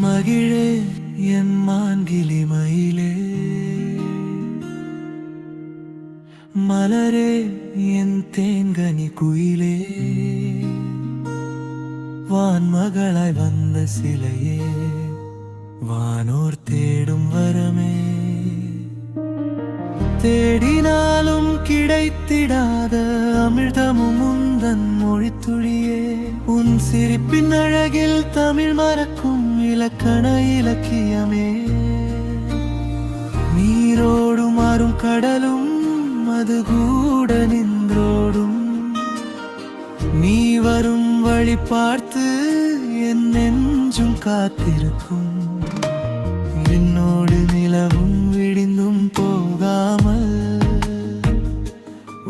மகிழே என் மான்கிளி மயிலே, மலரே என் தேன்கனி குயிலே, வான்மகளாய் வந்த சிலையே, வானோர் தேடும் வரமே, தேடினாலும் கிடைத்திடாத அமிர்தமும் உந்தன் மொழித்துளியே, உன் சிரிப்பின் அழகில் தமிழ் மறக்கும் இலக்கண இலக்கியமே, நீரோடும் ஆறும் கடலும் அது கூட நின்றோடும், நீ வரும் வழி பார்த்து என் நெஞ்சும் காத்திருக்கும், என்னோடு நிலவும் விடிந்தும் போகாமல்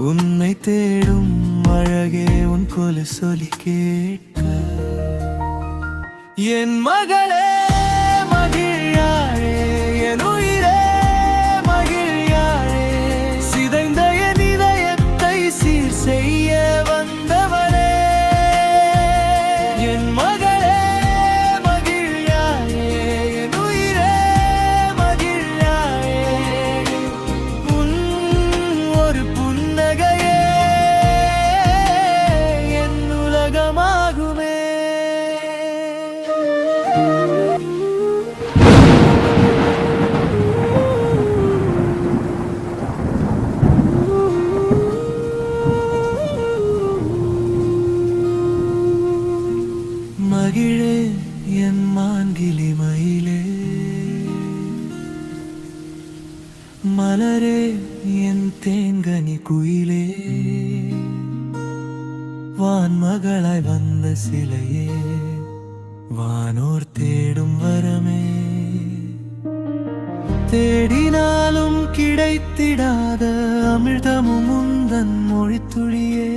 உன்னை தேடும் அழகே உன் கொலுசொலி கேட்க. என் மகளே மகிழ்யாழே, என் உயிரே மகிழ்யாழே, சிதைந்த என் இதயத்தை சீர் செய்ய வந்தவளே. என் மகளே மகிழ்யாழே, என் உயிரே மகிழ்யாழே, உன் ஒரு புன்னகையே என் உலகமாகுமே. மகிழே என் மான்கிளி மயிலே, மலரே என் தேன்கனி குயிலே, வான்மகளாய் வந்த சிலையே, வானோர் தேடும் வரமே, தேடினாலும் கிடைத்திடாத அமிர்தமும் உந்தன் மொழித்துளியே,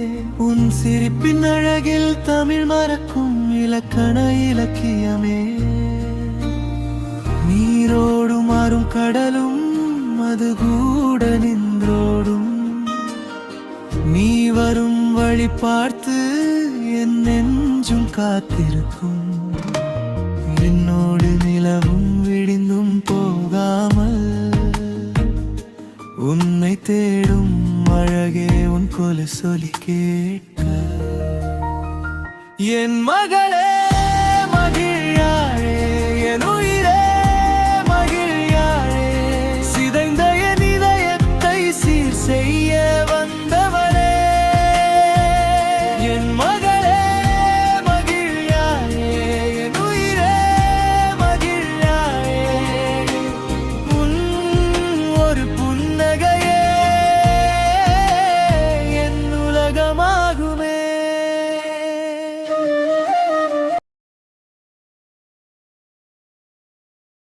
உன் சிரிப்பின் அழகில் தமிழ் மறக்கும் இலக்கண இலக்கியமே, நீரோடும் ஆறும் கடலும் அது கூட நின்றோடும், நீ வரும் வழி பார்த்து என் நெஞ்சும் காத்திருக்கும், என்னோடு நிலவும் விடிந்தும் போகாமல் உன்னை தேடும் அழகே உன் கொலுசொலி கேட்க. என் மகளே